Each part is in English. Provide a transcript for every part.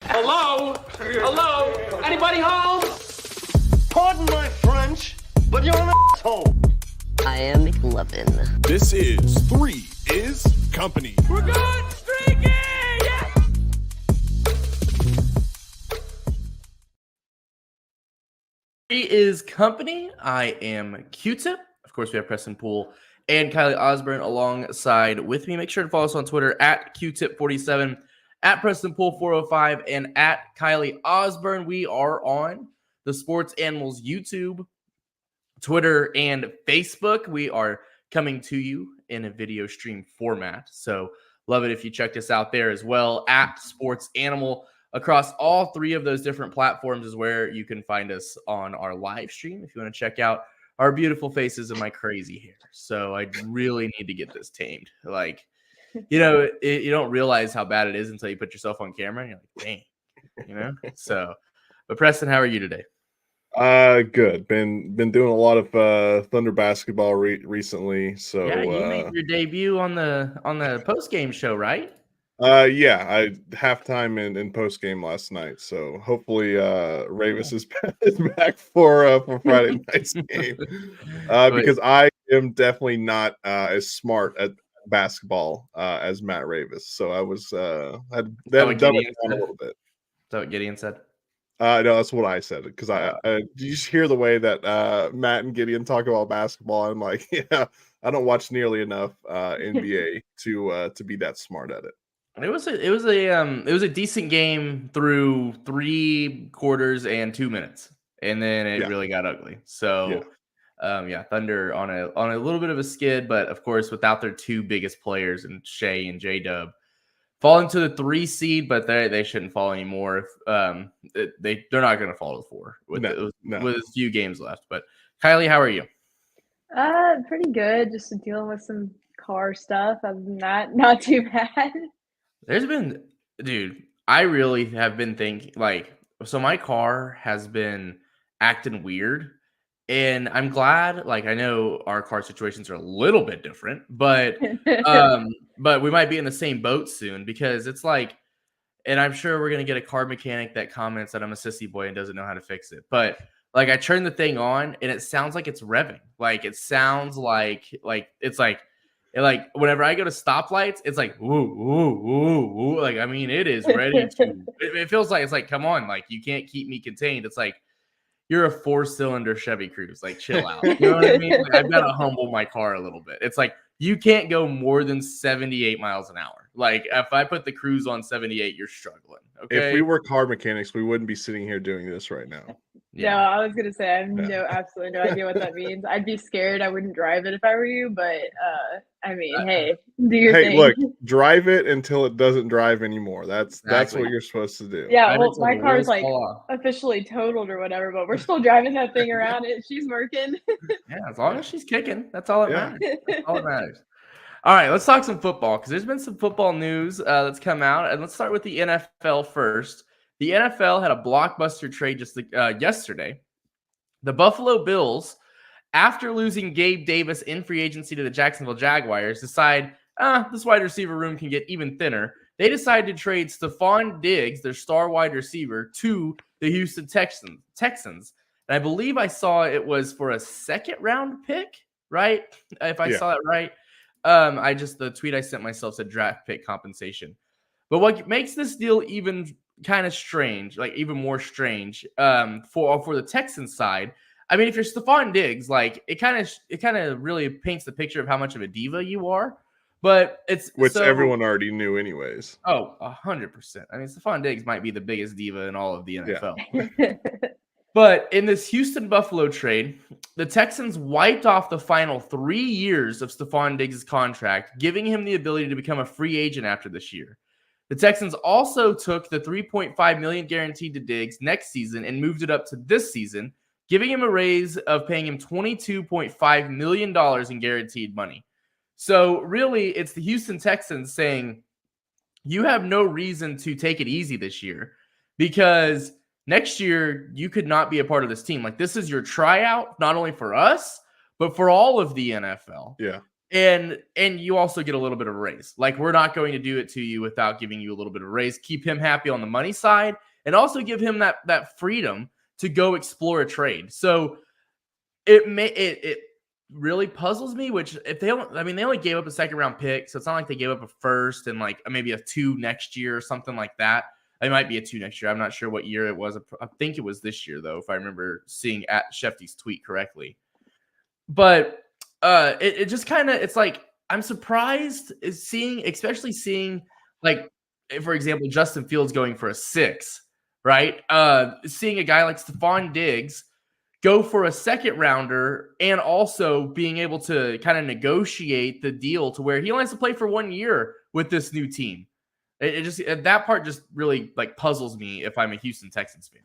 Hello? Hello? Anybody home? Pardon my French, but you're an asshole. I am McLovin. This is Three is Company. We're good streaking! Yeah! Three is Company. I am Q-Tip. Of course, we have Preston Poole and Kylie Osborne alongside with me. Make sure to follow us on Twitter at Q-Tip47, at Preston Poole 405, and at Kylie Osborne. We are on the Sports Animals YouTube, Twitter, and Facebook. We are coming to you in a video stream format. So love it if you check us out there as well at Sports Animal. Across all three of those different platforms is where you can find us on our live stream if you want to check out our beautiful faces and my crazy hair. So I really need to get this tamed. Like, you know, you don't realize how bad it is until you put yourself on camera and you're like, dang, you know? So, but Preston, how are you today? Good. Been doing a lot of Thunder basketball recently. So yeah, you made your debut on the post game show, right? Yeah, I halftime and post game last night. So hopefully Ravis is back for Friday night's game. Because I am definitely not as smart at basketball as Matt Ravis. So I was had done it down a little bit. Is that what Gideon said? No, that's what I said. Because you just hear the way that Matt and Gideon talk about basketball. I'm like, yeah, I don't watch nearly enough NBA to be that smart at it. It was a decent game through 3 quarters and 2 minutes, and then it really got ugly. So, Thunder on a little bit of a skid, but of course without their two biggest players, and Shea and J-Dub, falling to the 3 seed, but they shouldn't fall anymore. They're not going to fall to 4 with a few games left. But Kylie, how are you? Pretty good. Just dealing with some car stuff. Other than that, not too bad. I really have been thinking, so my car has been acting weird, and I'm glad, I know our car situations are a little bit different, but we might be in the same boat soon, because it's and I'm sure we're going to get a car mechanic that comments that I'm a sissy boy and doesn't know how to fix it. But I turn the thing on and it sounds like it's revving. It sounds like it's whenever I go to stoplights, it's like, woo, woo, woo, woo. I mean, it is ready to, it feels like, it's like, come on, you can't keep me contained. It's like, you're a 4-cylinder Chevy Cruze, chill out. You know what I mean? I've got to humble my car a little bit. It's like, you can't go more than 78 miles an hour. If I put the Cruze on 78, you're struggling. Okay. If we were car mechanics, we wouldn't be sitting here doing this right now. Yeah. No, I was gonna say I have absolutely no idea what that means. I'd be scared. I wouldn't drive it if I were you, but I mean, hey, do your thing. Look, drive it until it doesn't drive anymore. That's what you're supposed to do. Yeah, well, my car's officially totaled or whatever, but we're still driving that thing around. She's working. Yeah, as long as she's kicking, that's all that matters. That's all that matters. All right, let's talk some football, because there's been some football news that's come out, and let's start with the NFL first. The NFL had a blockbuster trade just yesterday. The Buffalo Bills, after losing Gabe Davis in free agency to the Jacksonville Jaguars, decide this wide receiver room can get even thinner. They decided to trade Stephon Diggs, their star wide receiver, to the Houston Texans. And I believe I saw it was for a 2nd-round pick, right? If I saw it right. The tweet I sent myself said draft pick compensation. But what makes this deal even kind of strange, even more strange, for the Texans side, I mean, if you're Stephon Diggs, it kind of really paints the picture of how much of a diva you are. But which everyone already knew anyways. Oh, 100%. I mean, Stephon Diggs might be the biggest diva in all of the NFL. Yeah. But in this Houston-Buffalo trade, the Texans wiped off the final 3 years of Stephon Diggs' contract, giving him the ability to become a free agent after this year. The Texans also took the $3.5 million guaranteed to Diggs next season and moved it up to this season, giving him a raise of paying him $22.5 million in guaranteed money. So really, it's the Houston Texans saying, you have no reason to take it easy this year, because next year you could not be a part of this team. This is your tryout, not only for us, but for all of the NFL. Yeah. And you also get a little bit of a raise. Like, we're not going to do it to you without giving you a little bit of a raise. Keep him happy on the money side, and also give him that freedom to go explore a trade. So it really puzzles me. Which if they don't, I mean, they only gave up a second round pick, so it's not like they gave up a first and like maybe a 2 next year or something like that. It might be a 2 next year. I'm not sure what year it was. I think it was this year though, if I remember seeing at Shefty's tweet correctly. But it just kind of, it's like, I'm surprised especially seeing, like, for example, Justin Fields going for a 6, right? Seeing a guy like Stephon Diggs go for a second rounder and also being able to kind of negotiate the deal to where he only has to play for 1 year with this new team. It just, that part just really like puzzles me if I'm a Houston Texans fan.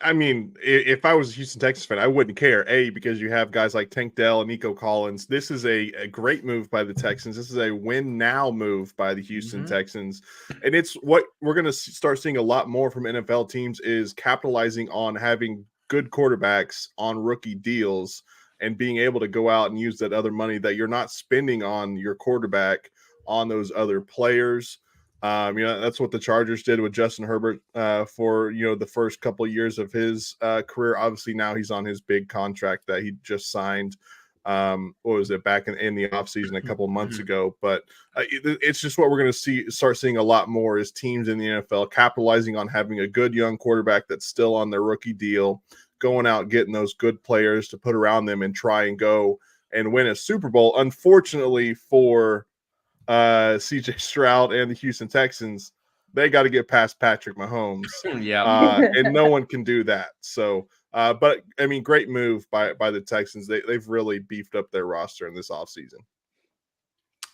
I mean, if I was a Houston Texans fan, I wouldn't care. Because you have guys like Tank Dell and Nico Collins. This is a great move by the Texans. This is a win now move by the Houston Texans. And it's what we're going to start seeing a lot more from NFL teams is capitalizing on having good quarterbacks on rookie deals and being able to go out and use that other money that you're not spending on your quarterback on those other players. That's what the Chargers did with Justin Herbert for, the first couple of years of his career. Obviously, now he's on his big contract that he just signed. What was it, back in the offseason a couple of months ago? But it's just what we're going to start seeing a lot more is teams in the NFL capitalizing on having a good young quarterback that's still on their rookie deal, going out, getting those good players to put around them and try and go and win a Super Bowl. Unfortunately for CJ Stroud and the Houston Texans, they got to get past Patrick Mahomes. And no one can do that. So, but I mean, great move by the Texans. They've really beefed up their roster in this offseason.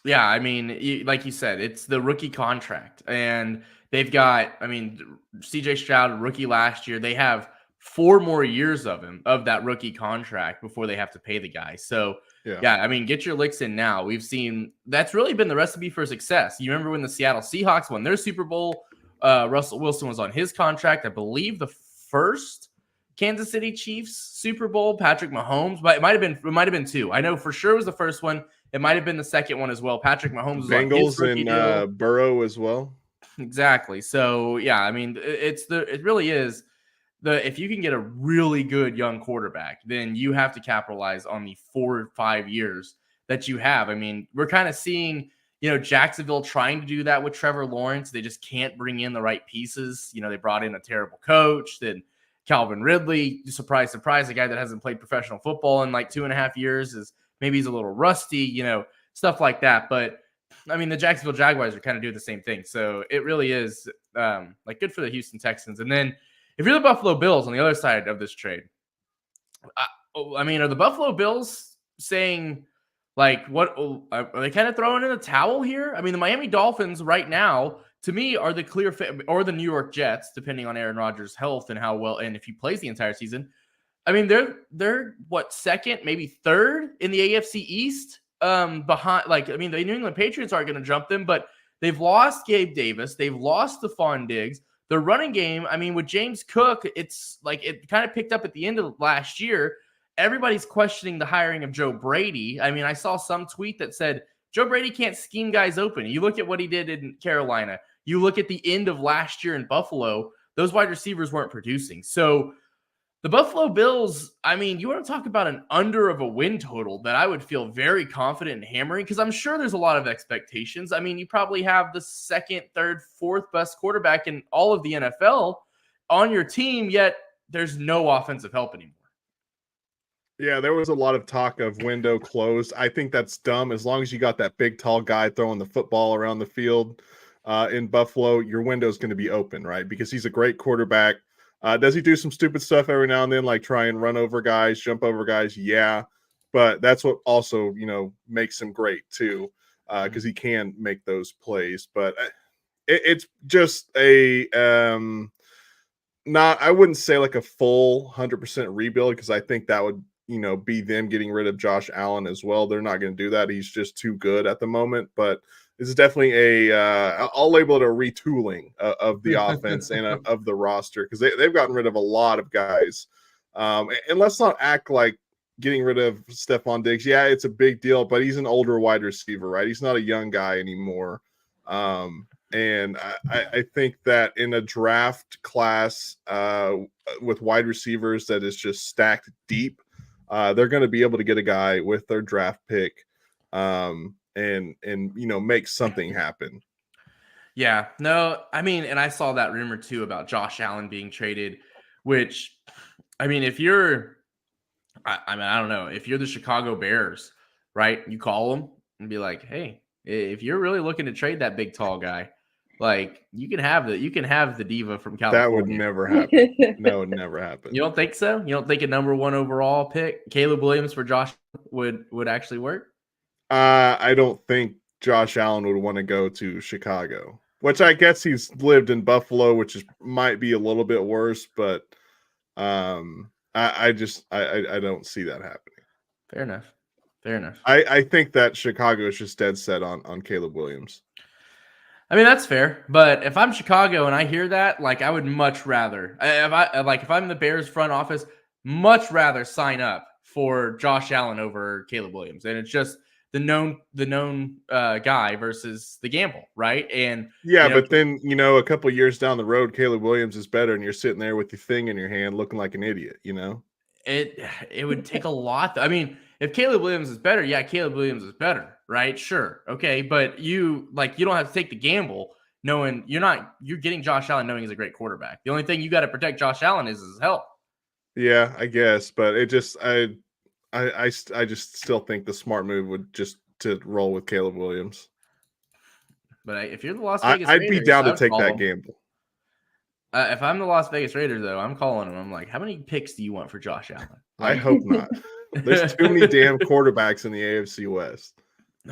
Yeah, I mean, like you said, it's the rookie contract, and they've got, I mean, CJ Stroud, rookie last year. They have 4 more years of that rookie contract before they have to pay the guy. So, yeah, I mean, get your licks in now. We've seen that's really been the recipe for success. You remember when the Seattle Seahawks won their Super Bowl? Russell Wilson was on his contract. I believe the first Kansas City Chiefs Super Bowl. Patrick Mahomes, but it might have been 2. I know for sure it was the first one. It might have been the second one as well. Patrick Mahomes was Bengals on his rookie deal. Burrow as well. Exactly. So yeah, I mean, it really is. If you can get a really good young quarterback, then you have to capitalize on the 4 or 5 years that you have. I mean, we're kind of seeing, Jacksonville trying to do that with Trevor Lawrence. They just can't bring in the right pieces. They brought in a terrible coach. Then Calvin Ridley, surprise, surprise, a guy that hasn't played professional football in like 2.5 years maybe he's a little rusty, stuff like that. But I mean, the Jacksonville Jaguars are kind of doing the same thing. So it really is like good for the Houston Texans. And then if you're the Buffalo Bills on the other side of this trade, I mean, are the Buffalo Bills saying, like, what are they kind of throwing in the towel here? I mean, the Miami Dolphins right now, to me, are the clear fit, or the New York Jets, depending on Aaron Rodgers' health and how well, and if he plays the entire season. I mean, they're what, second, maybe third in the AFC East, behind. Like, I mean, the New England Patriots aren't going to jump them, but they've lost Gabe Davis, they've lost Stephon Diggs. The running game, I mean, with James Cook, it's like it kind of picked up at the end of last year. Everybody's questioning the hiring of Joe Brady. I mean, I saw some tweet that said Joe Brady can't scheme guys open. You look at what he did in Carolina. You look at the end of last year in Buffalo, those wide receivers weren't producing. So the Buffalo Bills, I mean, you want to talk about an under of a win total that I would feel very confident in hammering, because I'm sure there's a lot of expectations. I mean, you probably have the second, third, fourth best quarterback in all of the NFL on your team, yet there's no offensive help anymore. Yeah, there was a lot of talk of window closed. I think that's dumb. As long as you got that big, tall guy throwing the football around the field in Buffalo, your window is going to be open, right? Because he's a great quarterback. Does he do some stupid stuff every now and then, like try and run over guys, jump over guys? Yeah, but that's what also, makes him great too, because he can make those plays. But it's just I wouldn't say like a full 100% rebuild, because I think that would, be them getting rid of Josh Allen as well. They're not going to do that. He's just too good at the moment. But this is definitely I'll label it a retooling of the offense and of the roster, because they've gotten rid of a lot of guys. And let's not act like getting rid of Stephon Diggs, yeah, it's a big deal, but he's an older wide receiver, right? He's not a young guy anymore. And I think that in a draft class with wide receivers that is just stacked deep, they're going to be able to get a guy with their draft pick and make something happen. Yeah, no, I mean, and I saw that rumor too about Josh Allen being traded, which, I mean, if you're, I don't know, if you're the Chicago Bears, right? You call them and be like, hey, if you're really looking to trade that big tall guy, like you can have the diva from California. That would never happen. That would never happen. You don't think so? You don't think a number 1 overall pick, Caleb Williams for Josh would actually work? I don't think Josh Allen would want to go to Chicago, which I guess he's lived in Buffalo, which might be a little bit worse, but I don't see that happening. Fair enough. I think that Chicago is just dead set on Caleb Williams. I mean, that's fair, but if I'm Chicago and I hear that, like, I would much rather, if I'm the Bears front office, much rather sign up for Josh Allen over Caleb Williams, and it's just the known guy versus the gamble, right? And yeah, but then a couple of years down the road, Caleb Williams is better, and you're sitting there with your thing in your hand, looking like an idiot. It would take a lot. I mean, if Caleb Williams is better, yeah, Caleb Williams is better, right? Sure, okay, but you don't have to take the gamble knowing you're getting Josh Allen knowing he's a great quarterback. The only thing you got to protect Josh Allen is his health. Yeah, I guess, but it just I just still think the smart move would just to roll with Caleb Williams. But if you're the Las Vegas I'd Raiders, be down to take that gamble. If I'm the Las Vegas Raiders, though, I'm calling them. I'm like, how many picks do you want for Josh Allen? I hope not. There's too many damn quarterbacks in the AFC West.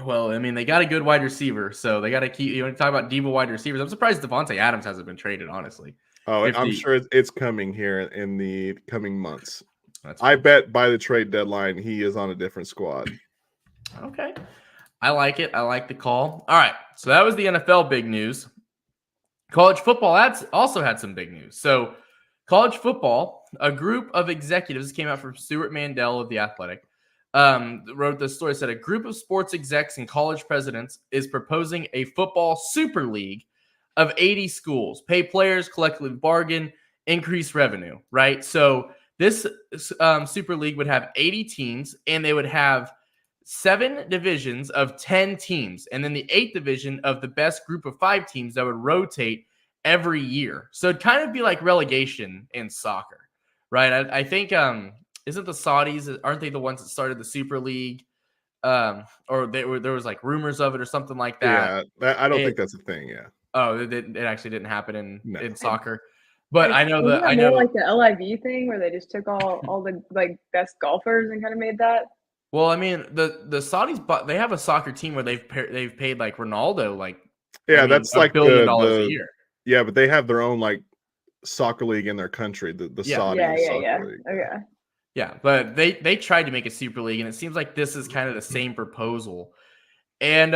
Well, I mean, they got a good wide receiver, so they got to keep. You want to talk about diva wide receivers? I'm surprised Devontae Adams hasn't been traded, honestly. Oh, I'm sure it's coming here in the coming months. I bet by the trade deadline, he is on a different squad. Okay. I like it. I like the call. All right. So that was the NFL big news. College football also had some big news. So college football, a group of executives came out from Stuart Mandel of The Athletic, wrote this story, said a group of sports execs and college presidents is proposing a football super league of 80 schools, pay players, collectively bargain, increase revenue, right? So this super league would have 80 teams, and they would have 7 divisions of 10 teams, and then the 8th division of the best group of 5 teams that would rotate every year. So it'd kind of be like relegation in soccer, right? I think isn't the Saudis, aren't they the ones that started the Super League? Or there was like rumors of it or something like that. Yeah, I don't think that's a thing. Yeah. Oh, it actually didn't happen in soccer. But I know more like the LIV thing where they just took all the like best golfers and kind of made that. Well, I mean, the Saudis, they have a soccer team where they've paid like Ronaldo, like that's like $1 billion a year. Yeah, but they have their own like soccer league in their country, the Saudi soccer league. Okay. Yeah, but they tried to make a super league, and it seems like this is kind of the same proposal. And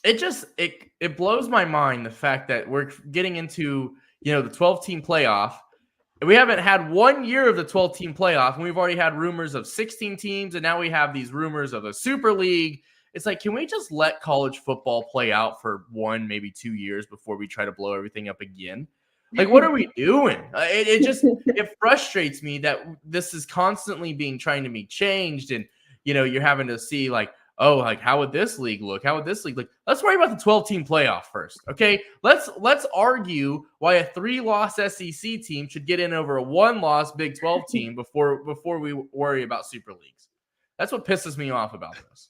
it blows my mind the fact that we're getting into the 12-team playoff. We haven't had 1 year of the 12-team playoff, and we've already had rumors of 16 teams, and now we have these rumors of a super league. It's like, can we just let college football play out for 1, maybe 2 years before we try to blow everything up again? Like, what are we doing? It frustrates me that this is constantly trying to be changed, and you're having to see like, oh, like how would this league look? How would this league look? Let's worry about the 12-team playoff first, okay? Let's argue why a 3-loss SEC team should get in over a 1-loss Big 12 team before we worry about super leagues. That's what pisses me off about this.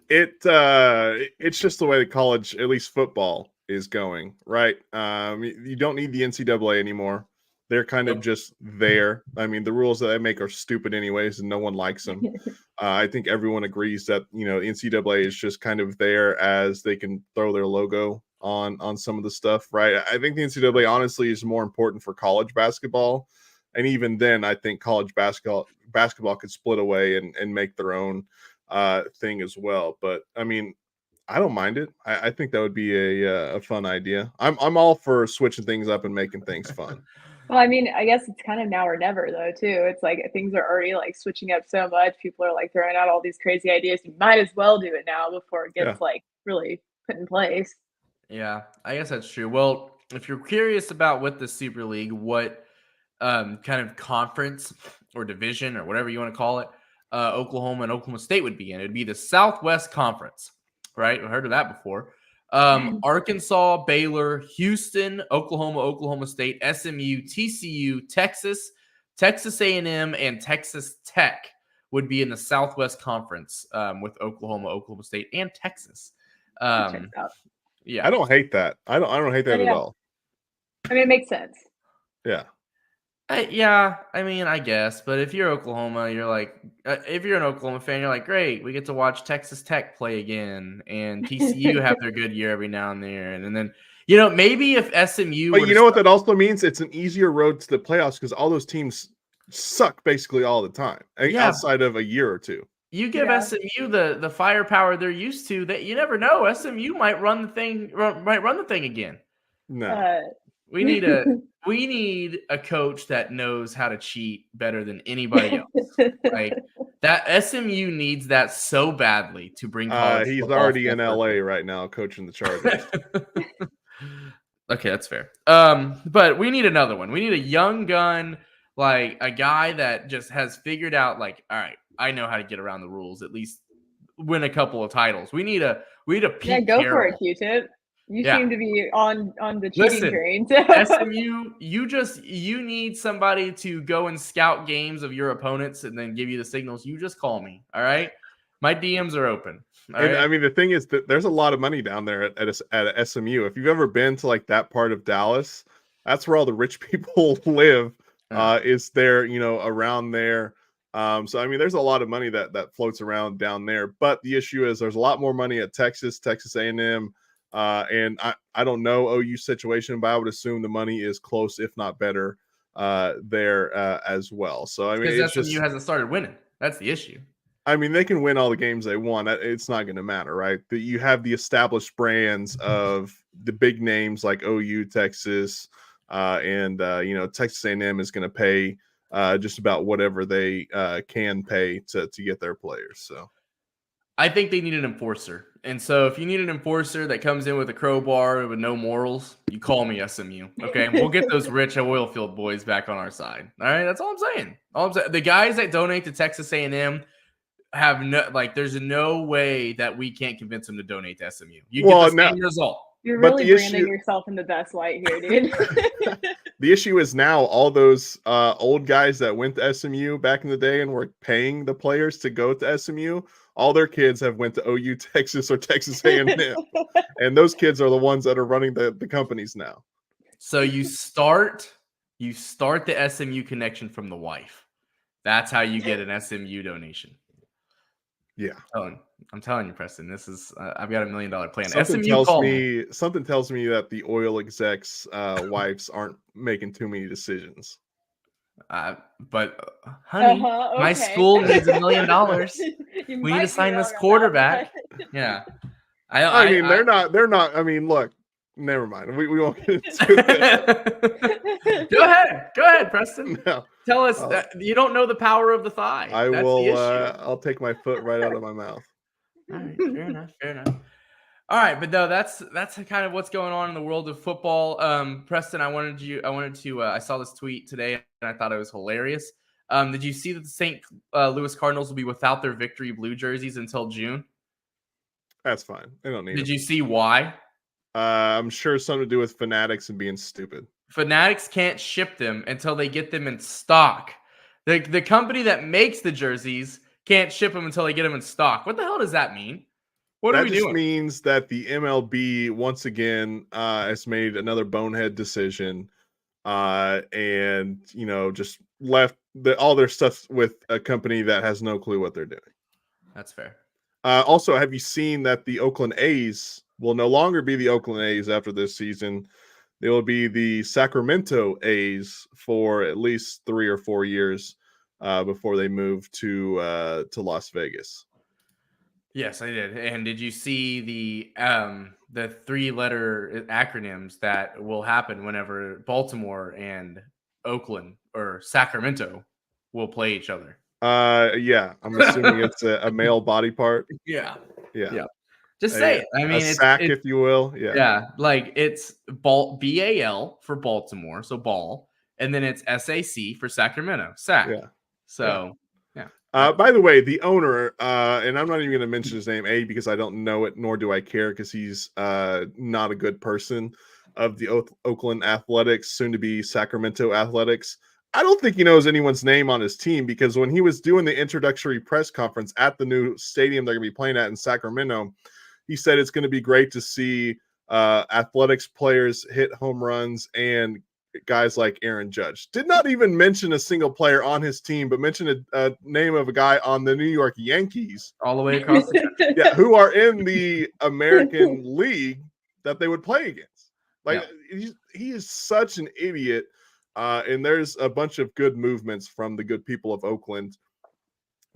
It's just the way the college, at least football, is going, right? You don't need the NCAA anymore. They're kind of just there. I mean, the rules that they make are stupid anyways, and no one likes them. I think everyone agrees that, NCAA is just kind of there as they can throw their logo on some of the stuff, right? I think the NCAA honestly is more important for college basketball. And even then, I think college basketball could split away and make their own thing as well. But I mean, I don't mind it. I think that would be a fun idea. I'm all for switching things up and making things fun. Well, I mean, I guess it's kind of now or never though, too. It's like things are already like switching up so much. People are like throwing out all these crazy ideas. You might as well do it now before it Yeah. gets like really put in place. Yeah, I guess that's true. Well, if you're curious about what the Super League, what kind of conference or division or whatever you want to call it, Oklahoma and Oklahoma State would be in. It'd be the Southwest Conference, right? I heard of that before. Arkansas, Baylor, Houston, Oklahoma, Oklahoma State, SMU, TCU, Texas, Texas A&M, and Texas Tech would be in the Southwest Conference with Oklahoma, Oklahoma State, and Texas. Checks out. Yeah, I don't hate that. I don't hate that at Yeah. all. I mean, it makes sense. Yeah. I mean, I guess. But if you're Oklahoma, you're like, if you're an Oklahoma fan, you're like, great, we get to watch Texas Tech play again, and TCU have their good year every now and then. And then, maybe if SMU, But you know what that also means? It's an easier road to the playoffs because all those teams suck basically all the time, Yeah. outside of a year or two. You give Yeah. SMU the firepower they're used to. That you never know. SMU might run the thing again. No. We need a coach that knows how to cheat better than anybody else. Like that SMU needs that so badly to bring college He's football already full in circle. LA right now coaching the Chargers. Okay, that's fair. But we need another one. We need a young gun, like a guy that just has figured out, like, all right, I know how to get around the rules, at least win a couple of titles. We need a Pete Yeah, go for Carroll. it, Q-Tip. You Yeah. seem to be on the cheating Listen, train. SMU, you need somebody to go and scout games of your opponents and then give you the signals. You just call me, all right? My DMs are open. All And right? I mean, the thing is that there's a lot of money down there at SMU. If you've ever been to like that part of Dallas, that's where all the rich people live. Is there, around there. So I mean, there's a lot of money that floats around down there. But the issue is there's a lot more money at Texas A&M. And I don't know OU situation, but I would assume the money is close, if not better, there as well. So I mean, Because it's SMU just. hasn't started winning. That's the issue. I mean, they can win all the games they want. It's not going to matter, right? But you have the established brands of the big names like OU, Texas, and Texas A&M is going to pay just about whatever they can pay to get their players. So I think they need an enforcer. And so if you need an enforcer that comes in with a crowbar with no morals, you call me SMU. Okay. We'll get those rich oil field boys back on our side. All right. That's all I'm saying. The guys that donate to Texas A&M have there's no way that we can't convince them to donate to SMU. You get the same result. You're But really the branding issue- yourself in the best light here, dude. the issue is now all those old guys that went to SMU back in the day and were paying the players to go to SMU, all their kids have went to OU, Texas, or Texas A&M. And those kids are the ones that are running the companies now. So you start the SMU connection from the wife. That's how you get an SMU donation. Yeah. I'm telling you, Preston, this is I've got $1 million plan. Something tells me that the oil execs' wives aren't making too many decisions. But honey, my school needs $1 million. We need to sign this quarterback. Yeah. I mean, they're not. I mean, look, never mind. We won't get into that. Go ahead, Preston. No. Tell us that you don't know the power of the thigh. I That's will. the issue. I'll take my foot right out of my mouth. All right, fair enough. All right, but no, that's kind of what's going on in the world of football. Preston, I saw this tweet today and I thought it was hilarious. Did you see that the St. Louis Cardinals will be without their victory blue jerseys until June? That's fine. They don't need. Did you see why? I'm sure something to do with Fanatics and being stupid. Fanatics can't ship them until they get them in stock. The company that makes the jerseys can't ship them until they get them in stock. What the hell does that mean? What are we doing? That just means that the MLB once again has made another bonehead decision, and just left all their stuff with a company that has no clue what they're doing. That's fair. Also, have you seen that the Oakland A's will no longer be the Oakland A's after this season? They will be the Sacramento A's for at least 3 or 4 years before they move to Las Vegas. Yes, I did. And did you see the 3-letter acronyms that will happen whenever Baltimore and Oakland or Sacramento will play each other. Yeah, I'm assuming it's a male body part. Yeah. Yeah. Just say it. I mean, a sack, if you will. Yeah, like it's BAL for Baltimore, so ball, and then it's SAC for Sacramento, sack. Yeah. So, yeah. By the way, the owner, and I'm not even going to mention his name, because I don't know it, nor do I care, because he's not a good person, of the Oakland Athletics, soon to be Sacramento Athletics. I don't think he knows anyone's name on his team, because when he was doing the introductory press conference at the new stadium they're going to be playing at in Sacramento, he said it's going to be great to see athletics players hit home runs and guys like Aaron Judge. Did not even mention a single player on his team, but mentioned a name of a guy on the New York Yankees. All the way across the country. Yeah, who are in the American League that they would play against. Like, he is such an idiot. And there's a bunch of good movements from the good people of Oakland.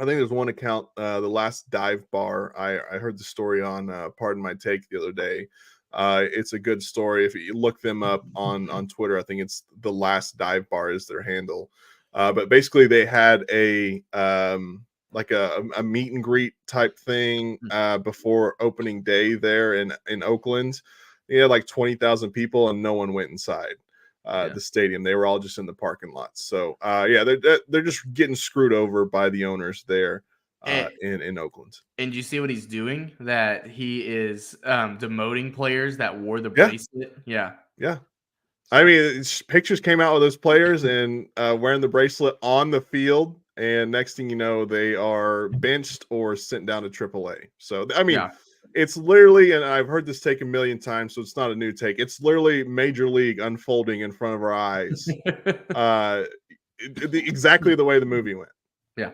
I think there's one account, the Last Dive Bar. I heard the story on Pardon My Take the other day. It's a good story. If you look them up on Twitter, I think it's the Last Dive Bar is their handle. But basically, they had a meet and greet type thing before opening day there in Oakland. They had like 20,000 people, and no one went inside the stadium. They were all just in the parking lots. So they're just getting screwed over by the owners there in Oakland. And you see what he's doing? That he is demoting players that wore the bracelet. Yeah. I mean, pictures came out with those players and wearing the bracelet on the field, and next thing you know, they are benched or sent down to AAA. So I mean. Yeah. It's literally, and I've heard this take a million times, so it's not a new take. It's literally Major League unfolding in front of our eyes. Exactly the way the movie went. Yeah.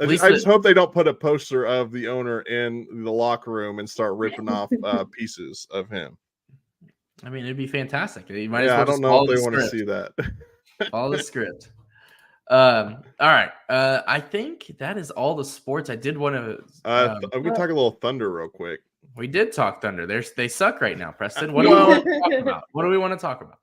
I just hope they don't put a poster of the owner in the locker room and start ripping off pieces of him. I mean, it'd be fantastic. You might I don't know if they want to see that. Follow the script. All right. I think that is all the sports. I did want to. I'm going to talk a little Thunder real quick. We did talk Thunder. They suck right now, Preston. What do we want to talk about? What do we want to talk about?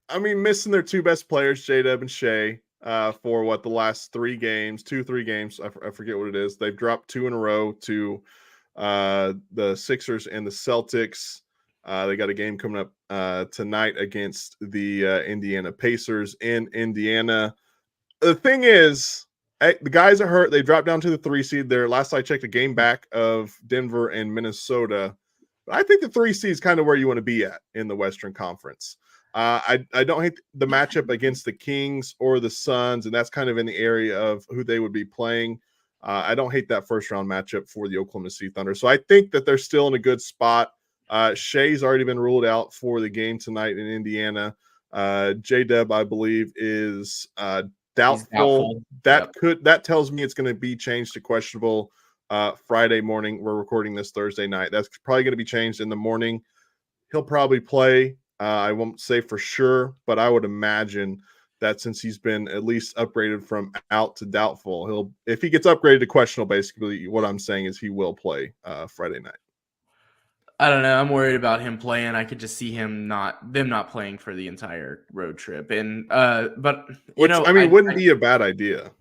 I mean, missing their two best players, J-Dub and Shea, for the last 3 games. I forget what it is. They've dropped 2 in a row to the Sixers and the Celtics. They got a game coming up tonight against the Indiana Pacers in Indiana. The thing is, the guys are hurt. They dropped down to the 3 seed there. Last I checked, a game back of Denver and Minnesota. But I think the 3 seed is kind of where you want to be at in the Western Conference. I don't hate the matchup against the Kings or the Suns, and that's kind of in the area of who they would be playing. I don't hate that first round matchup for the Oklahoma City Thunder. So I think that they're still in a good spot. Shea's already been ruled out for the game tonight in Indiana. J-Dub, I believe, is doubtful. That tells me it's going to be changed to questionable Friday morning. We're recording this Thursday night. That's probably going to be changed in the morning. He'll probably play. I won't say for sure, but I would imagine that since he's been at least upgraded from out to doubtful, if he gets upgraded to questionable, basically what I'm saying is he will play Friday night. I don't know. I'm worried about him playing. I could just see them not playing for the entire road trip. And but wouldn't be a bad idea.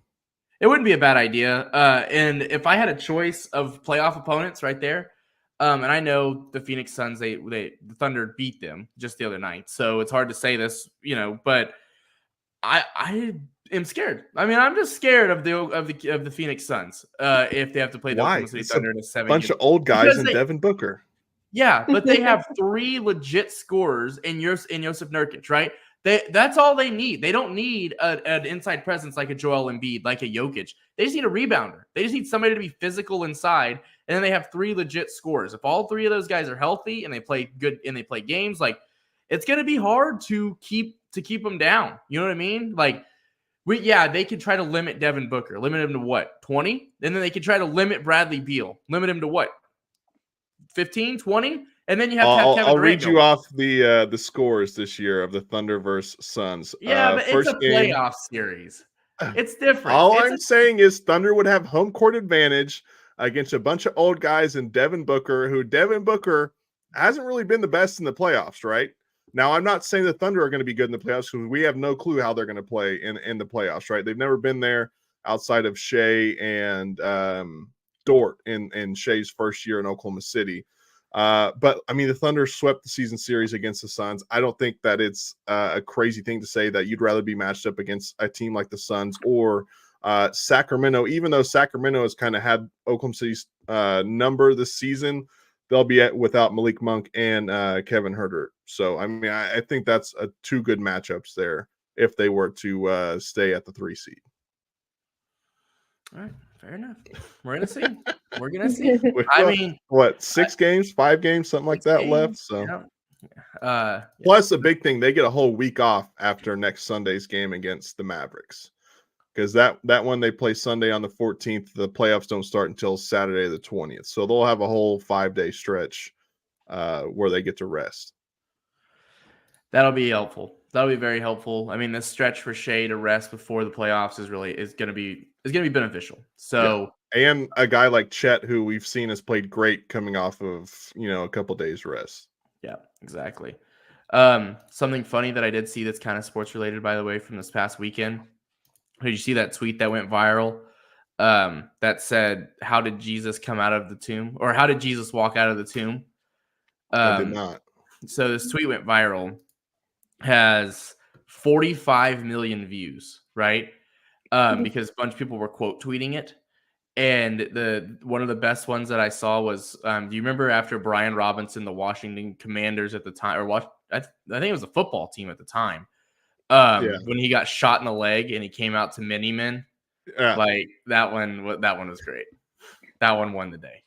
It wouldn't be a bad idea. And if I had a choice of playoff opponents right there, and I know the Phoenix Suns, the Thunder beat them just the other night, so it's hard to say this, but I am scared. I mean, I'm just scared of the Phoenix Suns if they have to play the Oklahoma City Thunder in a 7 bunch of old guys and Devin Booker. Yeah, but they have 3 legit scorers in Jusuf Nurkic, right? That's all they need. They don't need an inside presence like a Joel Embiid, like a Jokic. They just need a rebounder. They just need somebody to be physical inside, and then they have 3 legit scorers. If all 3 of those guys are healthy and they play good and they play games, like it's going to be hard to keep them down. You know what I mean? Like they could try to limit Devin Booker, limit him to what, 20? And then they could try to limit Bradley Beal, limit him to what, 15, 20? And then you have to have Kevin I'll Durant read you off the scores this year of the Thunder versus Suns. Yeah, but it's a playoff series. It's different. I'm saying is Thunder would have home court advantage against a bunch of old guys and Devin Booker, who Devin Booker hasn't really been the best in the playoffs, right? Now, I'm not saying the Thunder are going to be good in the playoffs because we have no clue how they're going to play in the playoffs, right? They've never been there outside of Shea and Dort in Shea's first year in Oklahoma City. But I mean, the Thunder swept the season series against the Suns. I don't think that it's a crazy thing to say that you'd rather be matched up against a team like the Suns or Sacramento, even though Sacramento has kind of had Oklahoma City's number this season. They'll be without Malik Monk and Kevin Huerter. So, I mean, I think that's two good matchups there if they were to stay at the 3 seed. All right. Fair enough. We're going to see. We're going to see. I mean, what, 5 games, something like that left? So, plus a big thing, they get a whole week off after next Sunday's game against the Mavericks. Because that one they play Sunday on the 14th. The playoffs don't start until Saturday the 20th. So they'll have a whole 5-day stretch where they get to rest. That'll be helpful. That'll be very helpful. I mean, this stretch for Shea to rest before the playoffs is going to be beneficial. So and a guy like Chet, who we've seen has played great coming off of a couple days rest. Yeah, exactly. Something funny that I did see that's kind of sports related, by the way, from this past weekend. Did you see that tweet that went viral that said, "How did Jesus come out of the tomb?" or "How did Jesus walk out of the tomb?" I did not. So this tweet went viral, has 45 million views, right? Because a bunch of people were quote tweeting it, and one of the best ones that I saw was, do you remember after Brian Robinson, the Washington Commanders at the time, or I think it was a football team at the time. When he got shot in the leg and he came out to Mini-Men, like that one was great. That one won the day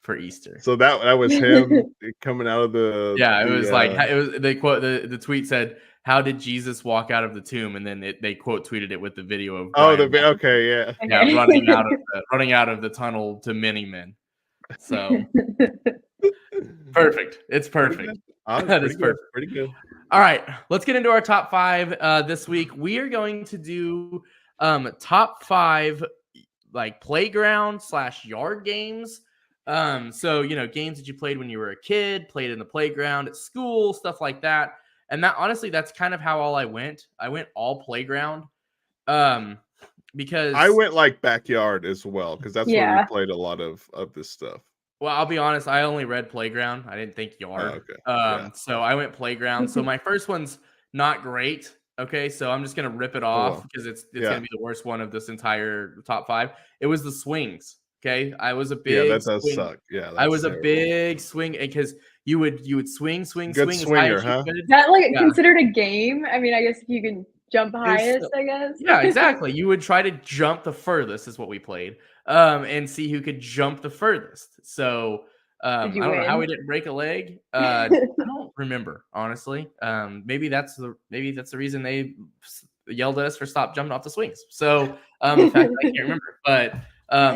for Easter. So that was him coming out of the they quote the tweet said, "How did Jesus walk out of the tomb?" and then they quote tweeted it with the video of running out of the tunnel to Mini-Men. So perfect. It's perfect. That is perfect. Pretty good. All right, let's get into our top 5 this week. We are going to do top 5 like playground / yard games. So games that you played when you were a kid, played in the playground at school, stuff like that. And that honestly, that's kind of how I went. I went all playground. Because I went like backyard as well, because that's where we played a lot of this stuff. Well, I'll be honest, I only read playground. I didn't think yard. So I went playground. So my first one's not great. Okay, so I'm just gonna rip it off because it's gonna be the worst one of this entire top 5. It was the swings. Okay, I was a big that does suck. Yeah, I was terrible. A big swing because you would swing Good as swinger, high as huh? Is that considered a game? I mean, I guess if you can jump highest, I guess. Yeah, exactly. You would try to jump the furthest is what we played. And see who could jump the furthest. So I don't know how we didn't break a leg. I don't remember, honestly. Maybe that's the reason they yelled at us for stop jumping off the swings. So in fact, I can't remember, but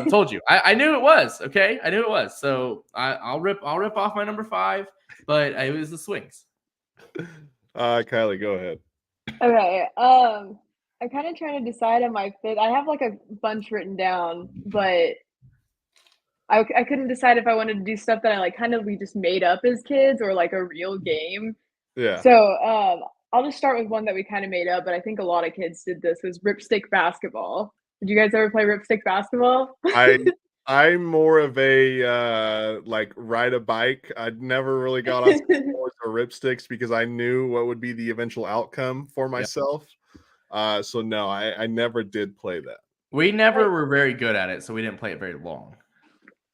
told you I knew it was okay. I knew it was. So I'll rip off my number 5, but it was the swings. Kylie, go ahead. Okay. I'm kind of trying to decide on my 5th. I have like a bunch written down, but I couldn't decide if I wanted to do stuff that we just made up as kids or like a real game. Yeah. So I'll just start with one that we kind of made up, but I think a lot of kids did this, was ripstick basketball. Did you guys ever play ripstick basketball? I'm more of a ride a bike. I never really got on sports or ripsticks because I knew what would be the eventual outcome for myself. So no, I never did play that. We never were very good at it, so we didn't play it very long.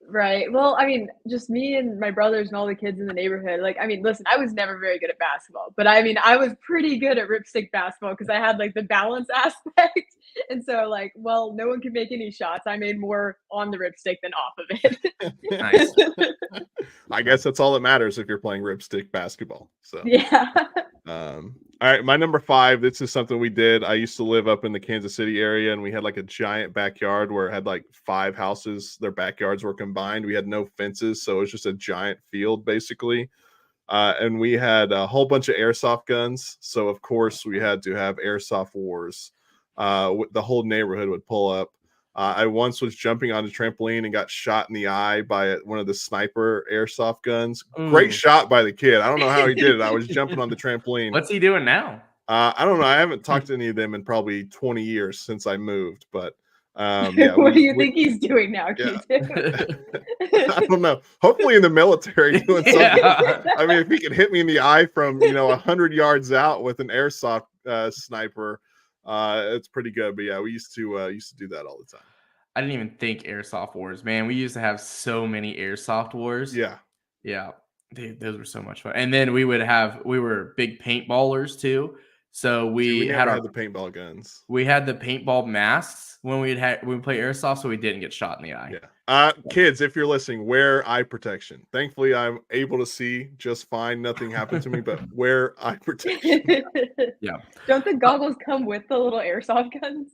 Right. Well, I mean, just me and my brothers and all the kids in the neighborhood. Listen, I was never very good at basketball, but I mean, I was pretty good at ripstick basketball because I had the balance aspect. And so no one could make any shots. I made more on the ripstick than off of it. Nice. I guess that's all that matters if you're playing ripstick basketball. So yeah. All right, my number 5. This is something we did. I used to live up in the Kansas City area, and we had a giant backyard where it had 5 houses. Their backyards were combined. We had no fences, so it was just a giant field basically. And we had a whole bunch of airsoft guns. So of course we had to have airsoft wars. The whole neighborhood would pull up. I once was jumping on a trampoline and got shot in the eye by one of the sniper airsoft guns. Great shot by the kid. I don't know how he did it. I was jumping on the trampoline. What's he doing now? I don't know. I haven't talked to any of them in probably 20 years since I moved, but yeah. What do you think he's doing now, Yeah. Q2? I don't know. Hopefully in the military doing something. Yeah. I mean, if he could hit me in the eye from 100 yards out with an airsoft sniper, it's pretty good. But yeah, we used to do that all the time. I didn't even think airsoft wars, man. We used to have so many airsoft wars. Yeah. Dude, those were so much fun. And then we were big paintballers too. So we never had the paintball guns. We had the paintball masks when we play airsoft, so we didn't get shot in the eye. Yeah. Kids, if you're listening, wear eye protection. Thankfully, I'm able to see just fine. Nothing happened to me, but wear eye protection. Yeah. Don't the goggles come with the little airsoft guns?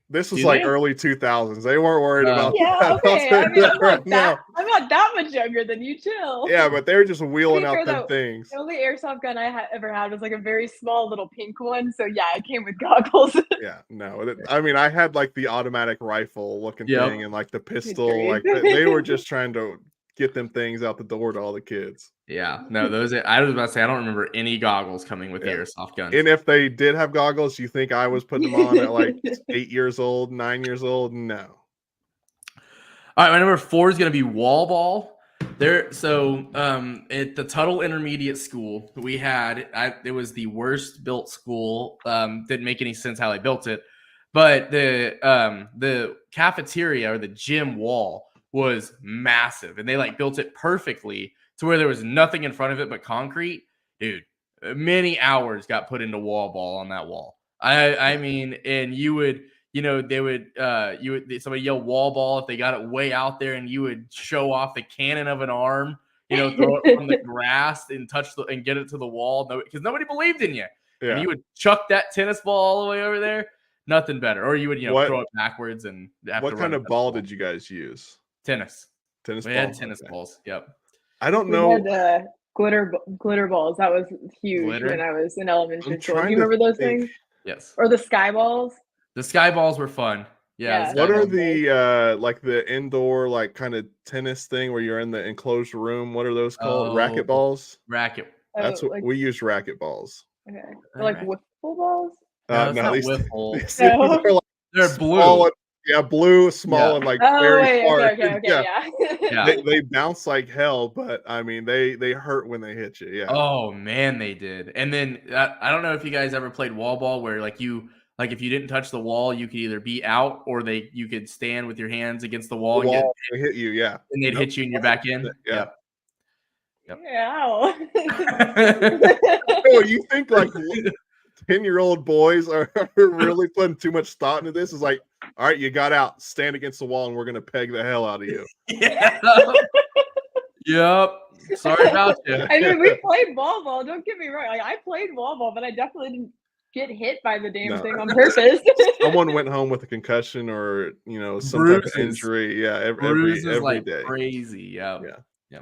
This was like early 2000s. They weren't worried about Yeah, that. okay. I mean, I'm now. not that much younger than you, chill. Yeah, but they were just wheeling To be out fair, them though, things. The only airsoft gun I ever had was like a very small little pink one. So yeah, it came with goggles. Yeah, no. I mean, I had like the automatic rifle looking thing and like the pistol. grief. Like they were just trying to get them things out the door to all the kids. Yeah. No, I was about to say I don't remember any goggles coming with the airsoft guns. And if they did have goggles, you think I was putting them on at like 8 years old, 9 years old? No. All right, my number 4 is going to be wall ball. At the Tuttle Intermediate School, we had it was the worst built school. Didn't make any sense how they built it, but the cafeteria or the gym wall was massive, and they like built it perfectly to where there was nothing in front of it but concrete. Dude, many hours got put into wall ball on that wall. I mean, and you would. Somebody yell wall ball if they got it way out there, and you would show off the cannon of an arm, throw it from the grass and and get it to the wall because nobody believed in you. Yeah. And you would chuck that tennis ball all the way over there. Nothing better. Or you would, throw it backwards and have what to kind of ball did you guys use? Tennis. Tennis We ball? had tennis balls. Yep. I don't know. We had glitter balls. That was huge when I was in elementary school. Do you remember those things? Yes. Or the sky balls? The sky balls were fun. Yeah. What are the like the indoor like kind of tennis thing where you're in the enclosed room? What are those called? Racket balls? Racket. That's what we use. Racket balls. Okay. They're like wiffle balls? No, no, it's not wiffle. They're, like They're blue. small, blue, small, and like very hard. Okay, yeah. They bounce like hell, but I mean they hurt when they hit you. Yeah. Oh man, they did. And then I don't know if you guys ever played wall ball where if you didn't touch the wall, you could either be out or you could stand with your hands against the wall, and they hit you. Yeah. And they'd hit you and you're back in. Yeah. Yep. Ow. Oh, you think like 10-year-old boys are really putting too much thought into this? Is like, all right, you got out, stand against the wall, and we're gonna peg the hell out of you. Yeah. Yep. Sorry about you. I mean, we played wall. Don't get me wrong. Like, I played wall, but I definitely didn't get hit by the damn thing on purpose. Someone went home with a concussion or some type of injury. Yeah, every day. Crazy. Yeah.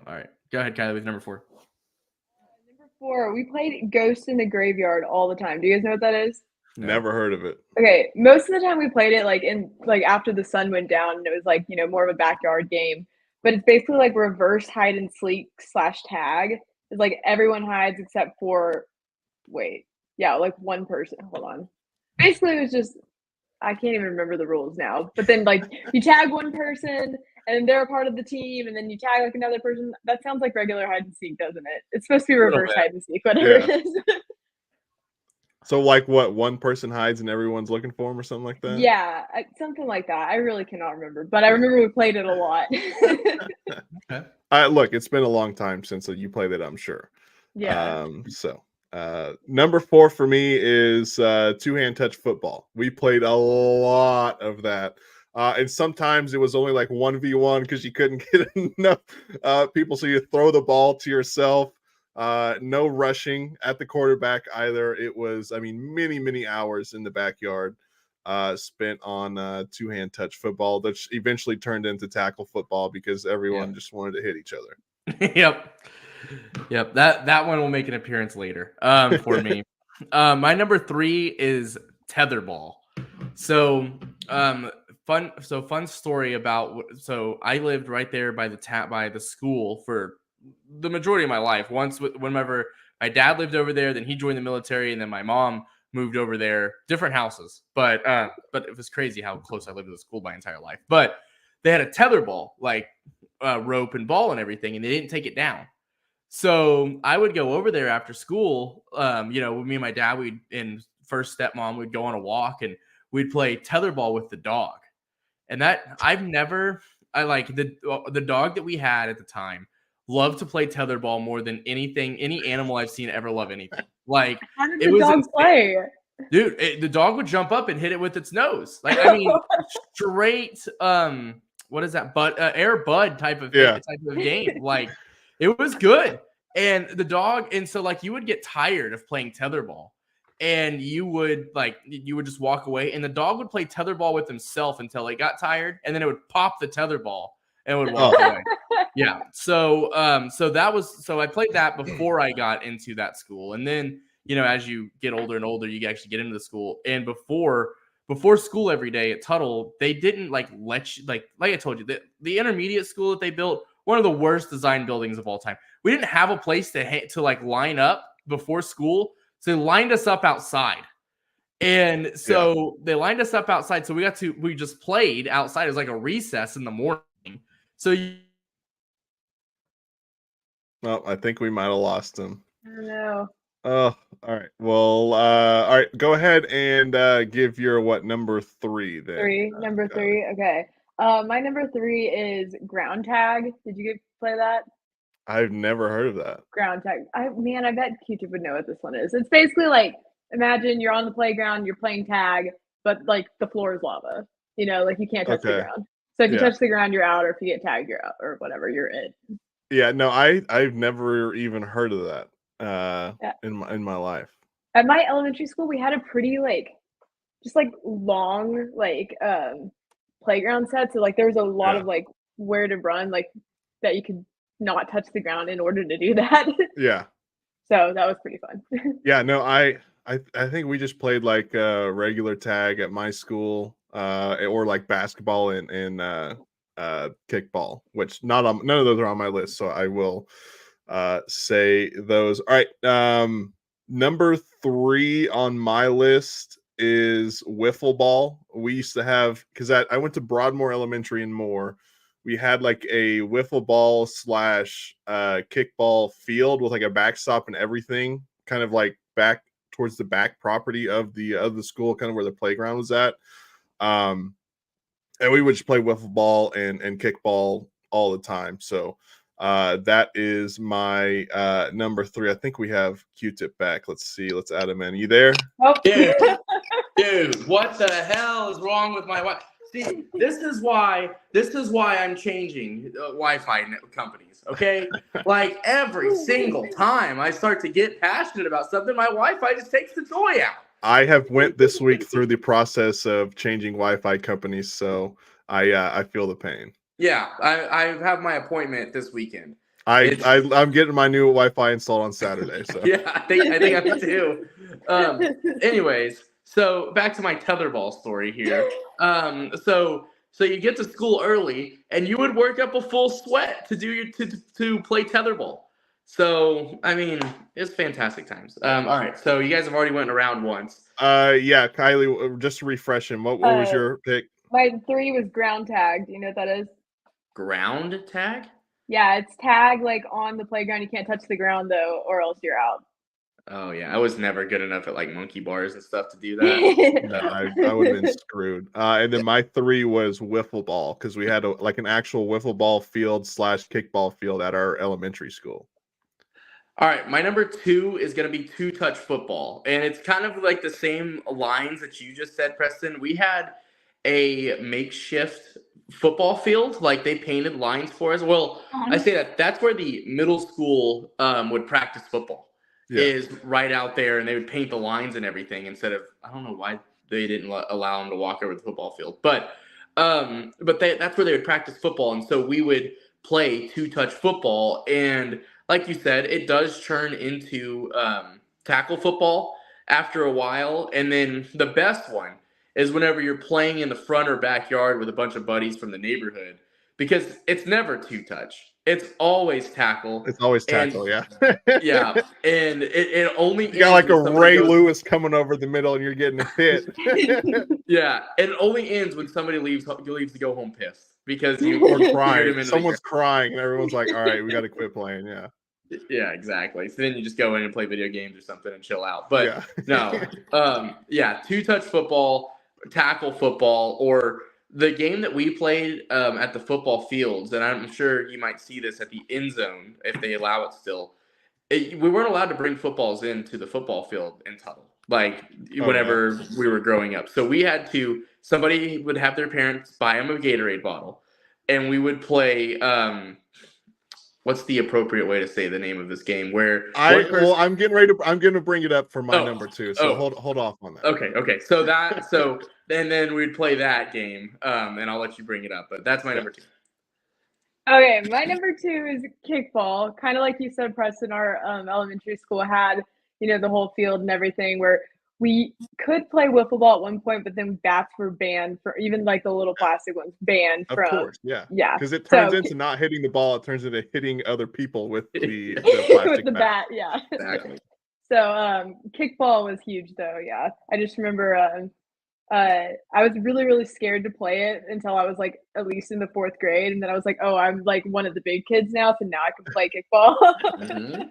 All right, go ahead, Kylie, with number 4. Number 4, we played Ghost in the Graveyard all the time. Do you guys know what that is? Never heard of it. Okay, most of the time we played it like after the sun went down, and it was like more of a backyard game. But it's basically like reverse hide and seek / tag. It's like everyone hides except for like one person. Hold on. Basically, it was just I can't even remember the rules now. But then like you tag one person and they're a part of the team, and then you tag like another person. That sounds like regular hide and seek, doesn't it? It's supposed to be reverse hide and seek, whatever it is. So like what? One person hides and everyone's looking for him or something like that? Yeah, something like that. I really cannot remember, but I remember we played it a lot. Okay. Look, it's been a long time since you played it, I'm sure. Yeah. Number 4 for me is two-hand touch football. We played a lot of that. And sometimes it was only like 1v1 because you couldn't get enough people. So you throw the ball to yourself. No rushing at the quarterback either. It was, many, many hours in the backyard spent on two-hand touch football that eventually turned into tackle football because everyone just wanted to hit each other. Yep. That one will make an appearance later for me. My number 3 is tetherball. So fun story about. So I lived right there by the school for the majority of my life. Whenever my dad lived over there, then he joined the military, and then my mom moved over there. Different houses, but it was crazy how close I lived to the school my entire life. But they had a tetherball, like rope and ball and everything, and they didn't take it down. So I would go over there after school. With me and my dad, and first stepmom, we'd go on a walk and we'd play tetherball with the dog. And that I like the dog that we had at the time loved to play tetherball more than anything, any animal I've seen ever love anything. Like, how did it the was dog insane. play? Dude, the dog would jump up and hit it with its nose. Like, I mean, straight, what is that? Air Bud type of game. Like, it was good. And the dog, and so like you would get tired of playing tetherball, and you would just walk away, and the dog would play tetherball with himself until it got tired, and then it would pop the tetherball and would walk away. Yeah. So I played that before I got into that school, and then as you get older and older, you actually get into the school. And before school every day at Tuttle, they didn't let you like I told you, the intermediate school that they built, one of the worst design buildings of all time. We didn't have a place to line up before school, so they lined us up outside. And so they lined us up outside, so we just played outside. It was like a recess in the morning. So well, I think we might have lost him. I don't know. Oh, all right. Well, all right. Go ahead and give your number 3 then. Number 3. Okay. My number 3 is ground tag. Did you play that? I've never heard of that. Ground tag. I bet Q-Tip would know what this one is. It's basically like, imagine you're on the playground, you're playing tag, but like the floor is lava. Like you can't touch the ground. So if you touch the ground, you're out, or if you get tagged, you're out, or whatever, you're in. Yeah, no, I've never even heard of that in my life. At my elementary school, we had a pretty long playground set. So there was a lot of where to run, that you could not touch the ground in order to do that. Yeah. So that was pretty fun. Yeah, no, I think we just played regular tag at my school, or basketball and kickball, which none of those are on my list, so I will say those. All right, number 3 on my list is wiffle ball. We used to have, because I went to Broadmoor Elementary in Moore. We had a wiffle ball / kickball field with a backstop and everything, kind of back towards the back property of the school, kind of where the playground was at. And we would just play wiffle ball and kickball all the time. So that is my number 3. I think we have Q-Tip back. Let's see. Let's add him in. You there? Oh. Dude, what the hell is wrong with my Wi-Fi? See, this is why I'm changing Wi-Fi companies, okay? Every single time I start to get passionate about something, my Wi-Fi just takes the joy out. I have went this week through the process of changing Wi-Fi companies, so I feel the pain. Yeah, I have my appointment this weekend. I'm getting my new Wi-Fi installed on Saturday. So yeah, I think I am too. Anyways. So back to my tetherball story here. So you get to school early, and you would work up a full sweat to play tetherball. So I mean, it's fantastic times. All right, so you guys have already went around once. Yeah, Kylie, just to refresh him. What was your pick? My 3 was ground tag. Do you know what that is? Ground tag? Yeah, it's tag on the playground. You can't touch the ground though, or else you're out. Oh yeah, I was never good enough at monkey bars and stuff to do that. No, I would have been screwed. And then my 3 was wiffle ball, because we had an actual wiffle ball field / kickball field at our elementary school. All right, my number 2 is going to be 2-touch football, and it's kind of the same lines that you just said, Preston. We had a makeshift football field, they painted lines for us. Well, I say that's where the middle school would practice football. Yeah. Is right out there, and they would paint the lines and everything instead of, I don't know why they didn't allow them to walk over the football field, but that's where they would practice football. And so we would play 2-touch football, and like you said, it does turn into tackle football after a while. And then the best one is whenever you're playing in the front or backyard with a bunch of buddies from the neighborhood, because it's never two touch. It's always tackle. It's always tackle, yeah. Yeah, and it only You got like a ends when somebody Ray goes- Lewis coming over the middle, and you're getting hit. Yeah, and it only ends when somebody leaves to go home pissed because you Or steered him crying. into the Someone's crying, and everyone's like, "All right, we got to quit playing." Yeah. Yeah, exactly. So then you just go in and play video games or something and chill out. But no, two-touch football, tackle football, or the game that we played at the football fields, and I'm sure you might see this at the end zone if they allow it still. We weren't allowed to bring footballs into the football field and tunnel, whenever we were growing up. So we had to, somebody would have their parents buy them a Gatorade bottle, and we would play what's the appropriate way to say the name of this game? I'm going to bring it up for my number 2. So hold off on that. Okay. So then we'd play that game, and I'll let you bring it up. But that's my number 2. Okay, my number 2 is kickball. Kind of like you said, Preston, our elementary school had, the whole field and everything where we could play wiffle ball at one point, but then bats were banned for even like the little plastic ones banned Of from. course, yeah. Yeah. Because it turns into not hitting the ball, it turns into hitting other people with the plastic with the bat, yeah. Exactly. So kickball was huge though, yeah. I just remember I was really, really scared to play it until I was like at least in the 4th grade. And then I was like, oh, I'm like one of the big kids now, so now I can play kickball. Mm-hmm.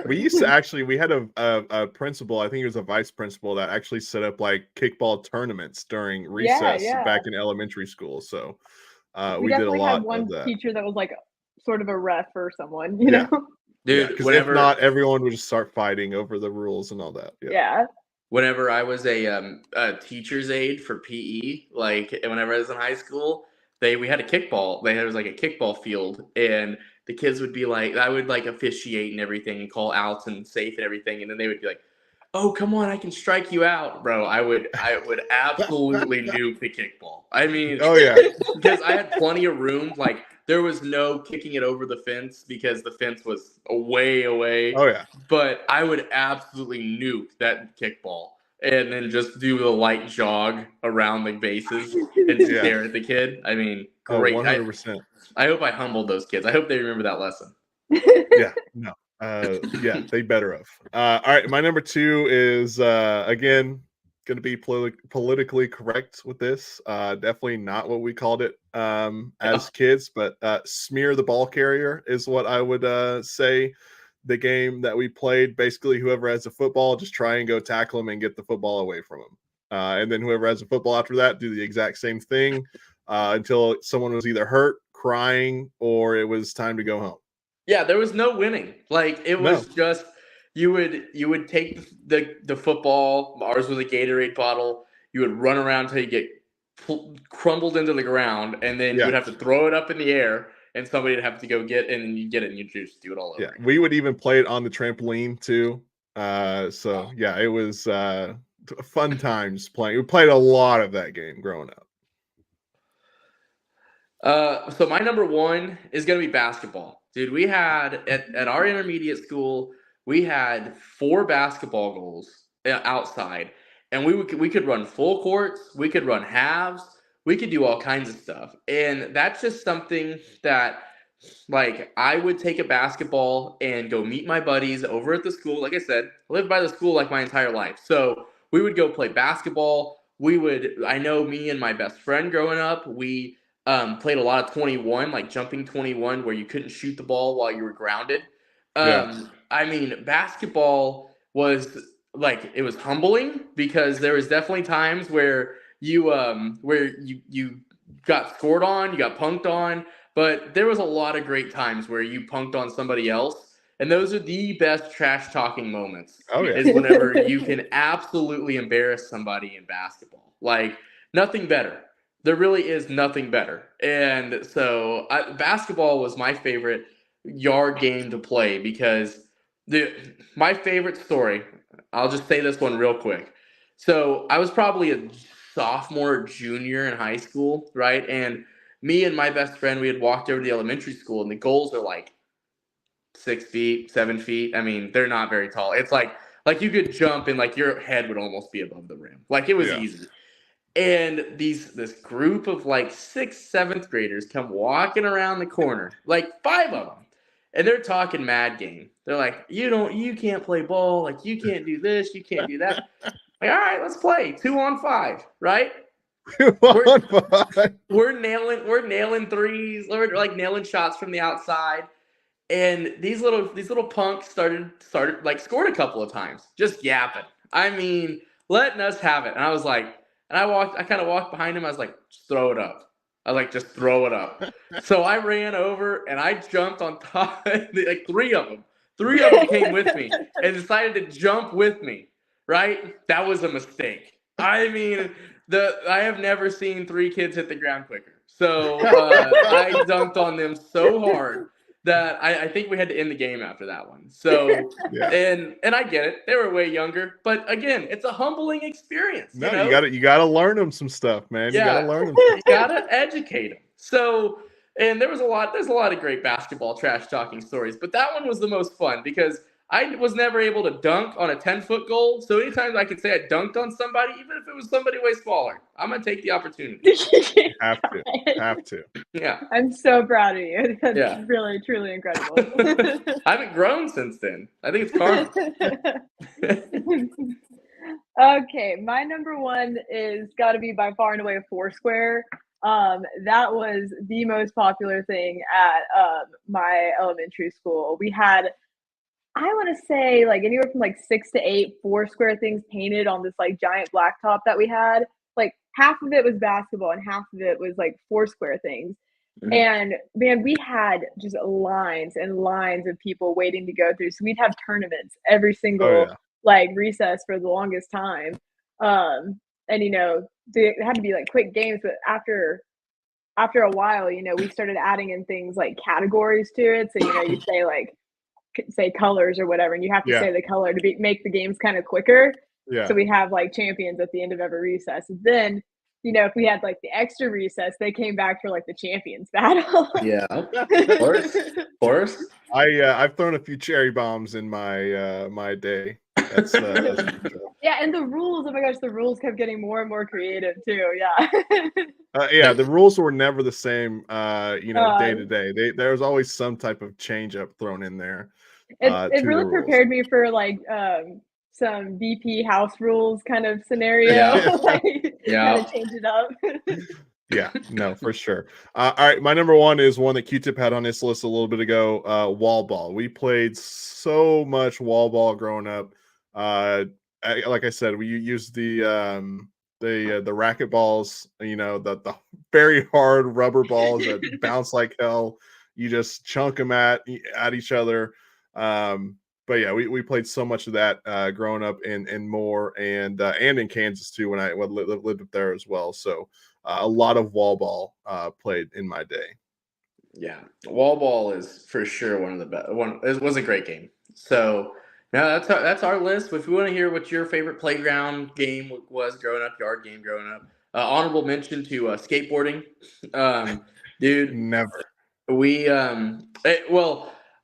We used to we had a principal, I think it was a vice principal, that actually set up like kickball tournaments during recess back in elementary school. So we did a lot had one of that. Teacher that was like sort of a ref or someone, you know? Dude, because if not, everyone would just start fighting over the rules and all that. Yeah. Whenever I was a teacher's aide for PE, whenever I was in high school, we had a kickball. There was like a kickball field, and the kids would be like, I would like officiate and everything and call outs and safe and everything, and then they would be like, "Oh, come on, I can strike you out, bro." I would absolutely nuke the kickball. I mean, because I had plenty of room. Like there was no kicking it over the fence because the fence was way away. Oh yeah. But I would absolutely nuke that kickball and then just do a light jog around the bases and stare at the kid. I mean, great. 100%. I hope I humbled those kids. I hope they remember that lesson. Yeah, no. They better have. All right, my number 2 is again going to be politically correct with this. Definitely not what we called it as kids, but smear the ball carrier is what I would say. The game that we played, basically whoever has a football, just try and go tackle them and get the football away from them. And then whoever has a football after that, do the exact same thing until someone was either hurt, crying, or it was time to go home. Yeah, there was no winning. Like it was just you would take the football. Ours was a Gatorade bottle. You would run around till you get crumbled into the ground, and then you would have to throw it up in the air, and somebody would have to go get it, and you get it, and you just do it all over. Yeah, we would even play it on the trampoline too. It was fun times playing. We played a lot of that game growing up. So my number 1 is going to be basketball. Dude, we had at our intermediate school, we had 4 basketball goals outside, and we could run full courts, we could run halves, we could do all kinds of stuff. And that's just something that like I would take a basketball and go meet my buddies over at the school. Like I said, I lived by the school like my entire life. So we would go play basketball. I know me and my best friend growing up, we played a lot of 21, like jumping 21, where you couldn't shoot the ball while you were grounded. I mean, basketball was like, it was humbling because there was definitely times where you got scored on, you got punked on, but there was a lot of great times where you punked on somebody else. And those are the best trash talking moments. Oh yeah. Is whenever you can absolutely embarrass somebody in basketball. Like nothing better. There really is nothing better. And so basketball was my favorite yard game to play because my favorite story, I'll just say this one real quick. So I was probably a sophomore, junior in high school, right? And me and my best friend, we had walked over to the elementary school, and the goals are like 6 feet, 7 feet. I mean, they're not very tall. It's like you could jump and like your head would almost be above the rim. Like it was easy. And this group of like 6th, 7th graders come walking around the corner, like 5 of them. And they're talking mad game. They're like, you can't play ball. Like, you can't do this. You can't do that. Like, all right, let's play 2-on-5, right? We're nailing threes. We're like nailing shots from the outside. And these little punks started like scored a couple of times, just yapping. I mean, letting us have it. And I was like, I kind of walked behind him. I was like, just throw it up. I was like, just throw it up. So I ran over and I jumped on top. Like 3 of them came with me and decided to jump with me. Right? That was a mistake. I mean, I have never seen 3 kids hit the ground quicker. So I dunked on them so hard that I think we had to end the game after that one. So yeah. and I get it. They were way younger, but again, it's a humbling experience. No, you gotta learn them some stuff, man. Yeah. You gotta learn them. You gotta educate them. So, and there's a lot of great basketball trash talking stories, but that one was the most fun because I was never able to dunk on a 10-foot goal. So anytime I could say I dunked on somebody, even if it was somebody way smaller, I'm going to take the opportunity. Have to. Yeah. I'm so proud of you. That's really, truly incredible. I haven't grown since then. I think it's karma. Okay. My number 1 is got to be by far and away Foursquare. That was the most popular thing at my elementary school. We had, I want to say, like anywhere from like 6 to 8 Foursquare things painted on this like giant blacktop that we had. Like half of it was basketball and half of it was like Foursquare things. Mm-hmm. And man, we had just lines and lines of people waiting to go through. So we'd have tournaments every single like recess for the longest time. And they had to be like quick games, but after a while, we started adding in things like categories to it. So you say colors or whatever, and you have to say the color to make the games kind of quicker. So we have like champions at the end of every recess. And then, if we had like the extra recess, they came back for like the champions battle. Yeah, of course. I've thrown a few cherry bombs in my day. That's yeah, and the rules. Oh my gosh, the rules kept getting more and more creative too. Yeah. The rules were never the same. Day to day. There was always some type of change up thrown in there. It really prepared me for like some VP house rules kind of scenario. Kind of change it up. Yeah, no, for sure. All right, my number 1 is one that Q-Tip had on his list a little bit ago. Wall ball. We played so much wall ball growing up. Like I said, we used the racket balls. The very hard rubber balls that bounce like hell. You just chunk them at each other. But yeah, we played so much of that growing up and more, and in Kansas too when I lived up there as well. So a lot of wall ball played in my day. Yeah, wall ball is for sure one of the best. It was a great game. So now that's our list. If you want to hear what your favorite playground game was growing up, yard game growing up, honorable mention to skateboarding. Dude, never. We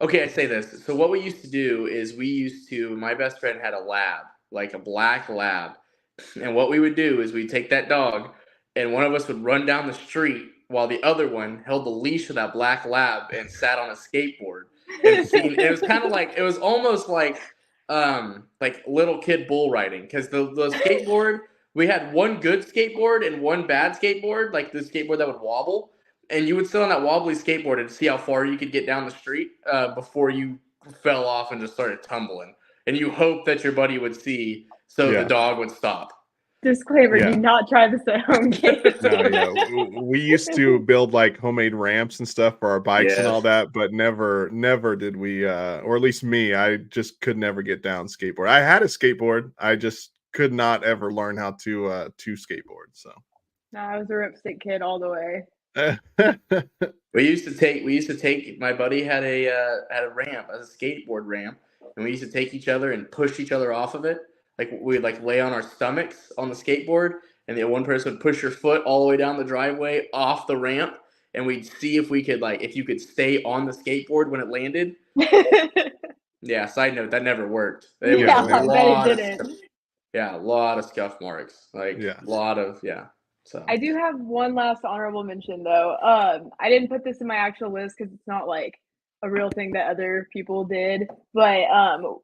okay, I say this. So what we used to do is my best friend had a lab, like a black lab. And what we would do is we'd take that dog and one of us would run down the street while the other one held the leash of that black lab and sat on a skateboard. And it was kind of like, it was almost like little kid bull riding. Because the skateboard, we had one good skateboard and one bad skateboard, like the skateboard that would wobble. And you would sit on that wobbly skateboard and see how far you could get down the street before you fell off and just started tumbling. And you hope that your buddy would see so the dog would stop. Disclaimer, do not try this at home, kids. No. We used to build like homemade ramps and stuff for our bikes and all that, but never did we, or at least me, I just could never get down skateboard. I had a skateboard. I just could not ever learn how to skateboard. So no, I was a ripstick kid all the way. We used to take my buddy had a ramp, a skateboard ramp, and we used to take each other and push each other off of it. Like we'd lay on our stomachs on the skateboard, and the one person would push your foot all the way down the driveway off the ramp, and we'd see if we could if you could stay on the skateboard when it landed. Yeah, side note, that never worked. It didn't. Yeah, a lot of scuff marks. A lot of So I do have one last honorable mention though. I didn't put this in my actual list because it's not like a real thing that other people did, but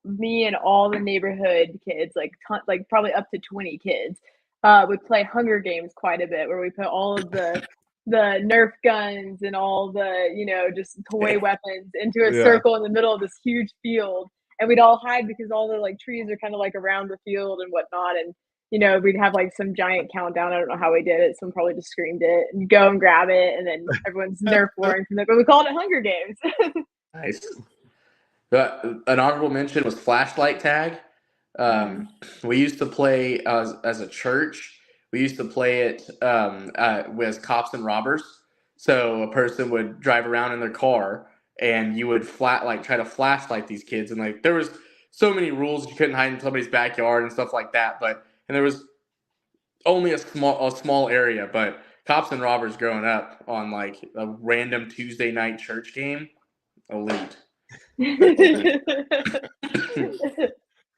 me and all the neighborhood kids, like probably up to 20 kids, would play Hunger Games quite a bit, where we put all of the Nerf guns and all the just toy weapons into a circle in the middle of this huge field, and we'd all hide because all the like trees are kind of like around the field and whatnot, and we'd have like some giant countdown. I don't know how we did it. Someone probably just screamed it, and you go and grab it, and then everyone's Nerf warring from it. But we called it Hunger Games. nice. An honorable mention was flashlight tag. We used to play as a church. We used to play it with cops and robbers. So a person would drive around in their car, and you would try to flashlight these kids, and like there was so many rules. You couldn't hide in somebody's backyard and stuff like that. And there was only a small area. But cops and robbers growing up on like a random Tuesday night church game, elite.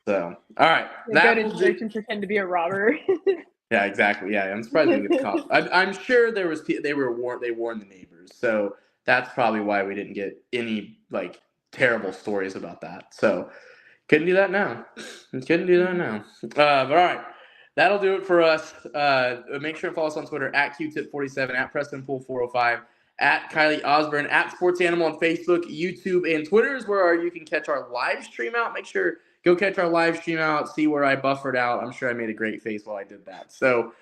So, all right. Go to church and pretend to be a robber. Yeah, exactly. Yeah, I'm surprised we didn't get caught. I'm sure they warned the neighbors, so that's probably why we didn't get any like terrible stories about that. So couldn't do that now. But all right, that'll do it for us. Make sure to follow us on Twitter at QTip47, at PrestonPool405, at Kylie Osborne, at Sports Animal on Facebook, YouTube, and Twitter is where you can catch our live stream out. Make sure go catch our live stream out, see where I buffered out. I'm sure I made a great face while I did that. So